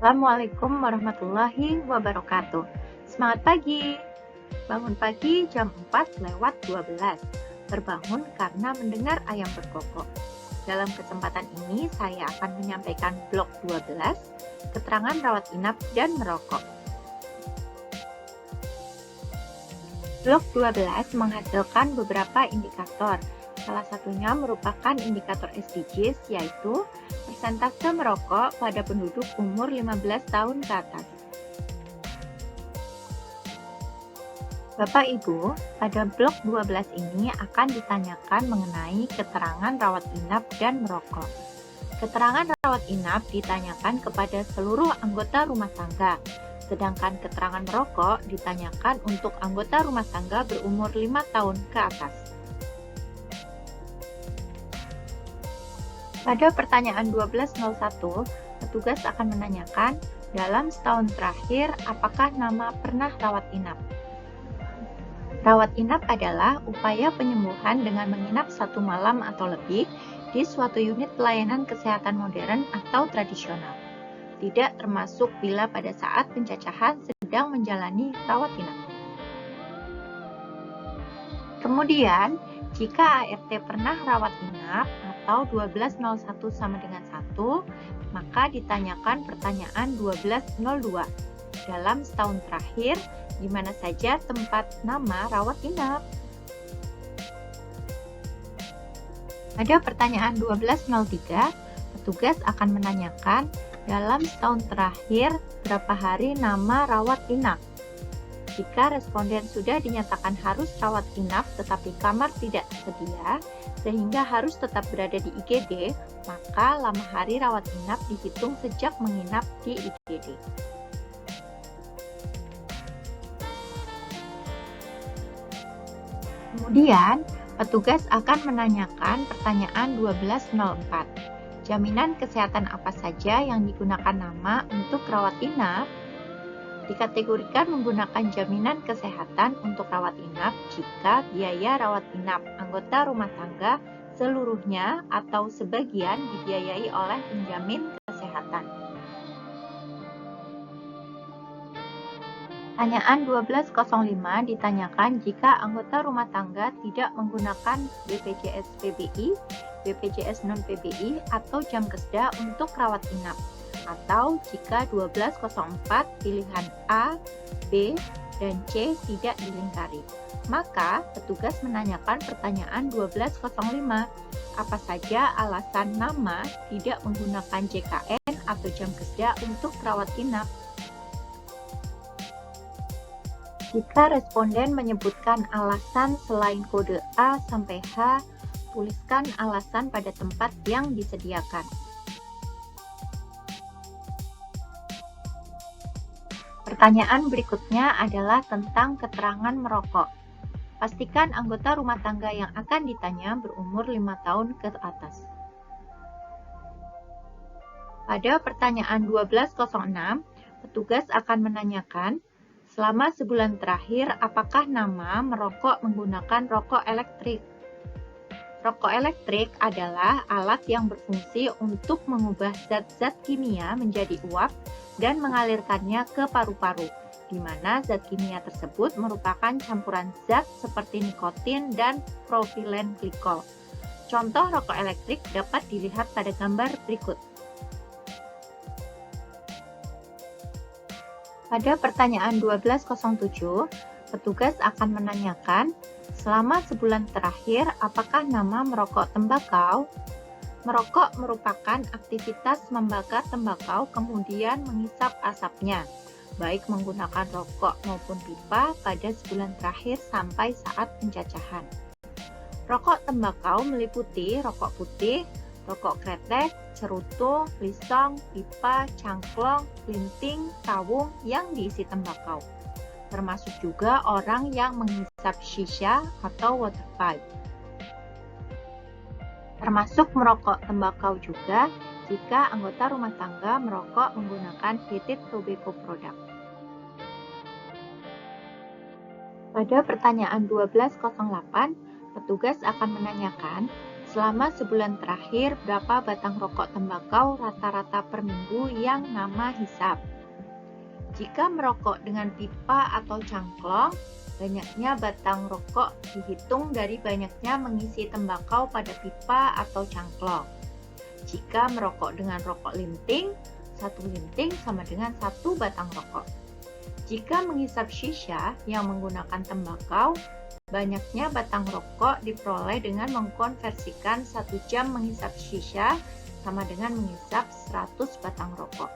Assalamualaikum warahmatullahi wabarakatuh. Semangat pagi. Bangun pagi jam 4:12. Terbangun karena mendengar ayam berkokok. Dalam kesempatan ini saya akan menyampaikan blok 12, keterangan rawat inap dan merokok. Blok 12 menghasilkan beberapa indikator. Salah satunya merupakan indikator SDGs, yaitu persentase merokok pada penduduk umur 15 tahun ke atas. Bapak Ibu, pada blok 12 ini akan ditanyakan mengenai keterangan rawat inap dan merokok. Keterangan rawat inap ditanyakan kepada seluruh anggota rumah tangga, sedangkan keterangan merokok ditanyakan untuk anggota rumah tangga berumur 5 tahun ke atas. Pada pertanyaan 1201, petugas akan menanyakan, dalam setahun terakhir, apakah nama pernah rawat inap? Rawat inap adalah upaya penyembuhan dengan menginap 1 malam atau lebih di suatu unit pelayanan kesehatan modern atau tradisional. Tidak termasuk bila pada saat pencacahan sedang menjalani rawat inap. Kemudian, jika ART pernah rawat inap atau 1201 sama dengan 1, maka ditanyakan pertanyaan 1202. Dalam setahun terakhir, di mana saja tempat nama rawat inap? Pada pertanyaan 1203, petugas akan menanyakan, dalam setahun terakhir, berapa hari nama rawat inap? Jika responden sudah dinyatakan harus rawat inap tetapi kamar tidak tersedia, sehingga harus tetap berada di IGD, maka lama hari rawat inap dihitung sejak menginap di IGD. Kemudian, petugas akan menanyakan pertanyaan 1204. Jaminan kesehatan apa saja yang digunakan nama untuk rawat inap? Dikategorikan menggunakan jaminan kesehatan untuk rawat inap jika biaya rawat inap anggota rumah tangga seluruhnya atau sebagian dibiayai oleh penjamin kesehatan. Pertanyaan 1205 ditanyakan jika anggota rumah tangga tidak menggunakan BPJS PBI, BPJS non-PBI, atau jam kesda untuk rawat inap, atau jika 1204 pilihan A, B, dan C tidak dilingkari. Maka, petugas menanyakan pertanyaan 1205. Apa saja alasan nama tidak menggunakan JKN atau jam kesda untuk rawat inap? Jika responden menyebutkan alasan selain kode A sampai H, tuliskan alasan pada tempat yang disediakan. Pertanyaan berikutnya adalah tentang keterangan merokok. Pastikan anggota rumah tangga yang akan ditanya berumur 5 tahun ke atas. Pada pertanyaan 1206, petugas akan menanyakan, selama sebulan terakhir apakah nama merokok menggunakan rokok elektrik? Rokok elektrik adalah alat yang berfungsi untuk mengubah zat-zat kimia menjadi uap dan mengalirkannya ke paru-paru, di mana zat kimia tersebut merupakan campuran zat seperti nikotin dan propilen glikol. Contoh rokok elektrik dapat dilihat pada gambar berikut. Pada pertanyaan 1207, petugas akan menanyakan, selama sebulan terakhir, apakah nama merokok tembakau? Merokok merupakan aktivitas membakar tembakau kemudian menghisap asapnya, baik menggunakan rokok maupun pipa pada sebulan terakhir sampai saat pencacahan. Rokok tembakau meliputi rokok putih, rokok kretek, cerutu, lisong, pipa, cangklong, linting, kawung yang diisi tembakau. Termasuk juga orang yang menghisap shisha atau water pipe. Termasuk merokok tembakau juga jika anggota rumah tangga merokok menggunakan heated tobacco product. Pada pertanyaan 1208, petugas akan menanyakan, Selama sebulan terakhir, berapa batang rokok tembakau rata-rata per minggu yang Ngama hisap? Jika merokok dengan pipa atau cangklong, banyaknya batang rokok dihitung dari banyaknya mengisi tembakau pada pipa atau cangklong. Jika merokok dengan rokok linting, satu linting sama dengan satu batang rokok. Jika menghisap shisha yang menggunakan tembakau, banyaknya batang rokok diperoleh dengan mengkonversikan 1 jam menghisap shisha sama dengan menghisap 100 batang rokok.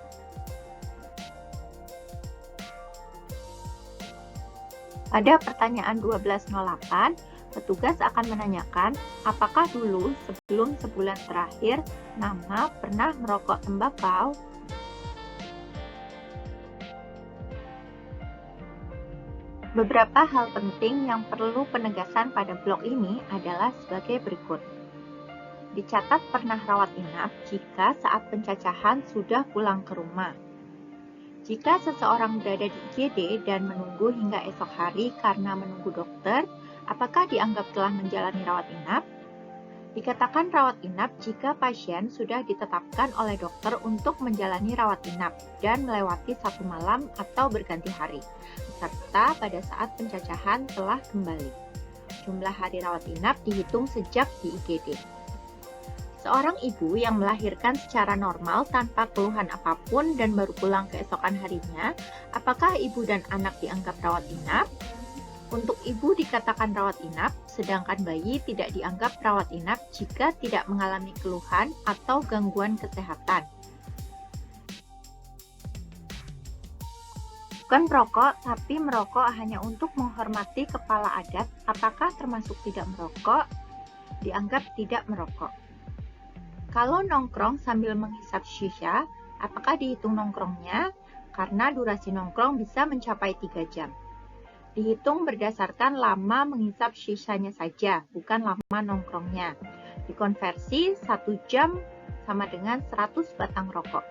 Pada pertanyaan 1208, petugas akan menanyakan, apakah dulu sebelum sebulan terakhir Ngama pernah merokok tembakau? Beberapa hal penting yang perlu penegasan pada blok ini adalah sebagai berikut. Dicatat pernah rawat inap jika saat pencacahan sudah pulang ke rumah. Jika seseorang berada di IGD dan menunggu hingga esok hari karena menunggu dokter, apakah dianggap telah menjalani rawat inap? Dikatakan rawat inap jika pasien sudah ditetapkan oleh dokter untuk menjalani rawat inap dan melewati 1 malam atau berganti hari, serta pada saat pencacahan telah kembali. Jumlah hari rawat inap dihitung sejak di IGD. Seorang ibu yang melahirkan secara normal tanpa keluhan apapun dan baru pulang keesokan harinya, apakah ibu dan anak dianggap rawat inap? Untuk ibu dikatakan rawat inap, sedangkan bayi tidak dianggap rawat inap jika tidak mengalami keluhan atau gangguan kesehatan. Bukan merokok, tapi merokok hanya untuk menghormati kepala adat, apakah termasuk tidak merokok? Dianggap tidak merokok. Kalau nongkrong sambil menghisap shisha, apakah dihitung nongkrongnya? Karena durasi nongkrong bisa mencapai 3 jam. Dihitung berdasarkan lama menghisap shishanya saja, bukan lama nongkrongnya. Dikonversi 1 jam sama dengan 100 batang rokok.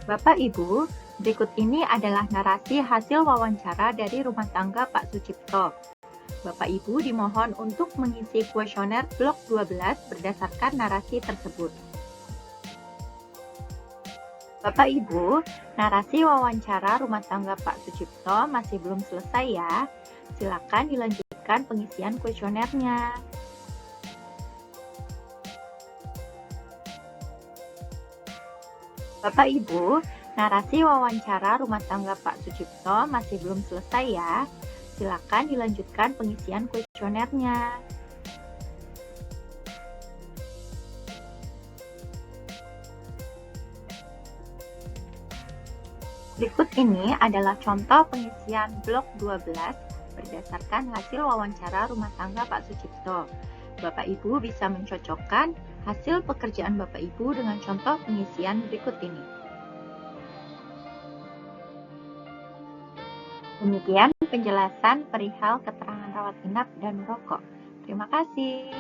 Bapak Ibu, berikut ini adalah narasi hasil wawancara dari rumah tangga Pak Sucipto. Bapak Ibu dimohon untuk mengisi kuesioner blok 12 berdasarkan narasi tersebut. Bapak Ibu, narasi wawancara rumah tangga Pak Sucipto masih belum selesai ya. Silakan dilanjutkan pengisian kuesionernya. Bapak Ibu, narasi wawancara rumah tangga Pak Sucipto masih belum selesai ya. Silakan dilanjutkan pengisian kuesionernya. Berikut ini adalah contoh pengisian blok 12 berdasarkan hasil wawancara rumah tangga Pak Sucipto. Bapak Ibu bisa mencocokkan hasil pekerjaan Bapak Ibu dengan contoh pengisian berikut ini. Demikian penjelasan perihal keterangan rawat inap dan merokok. Terima kasih.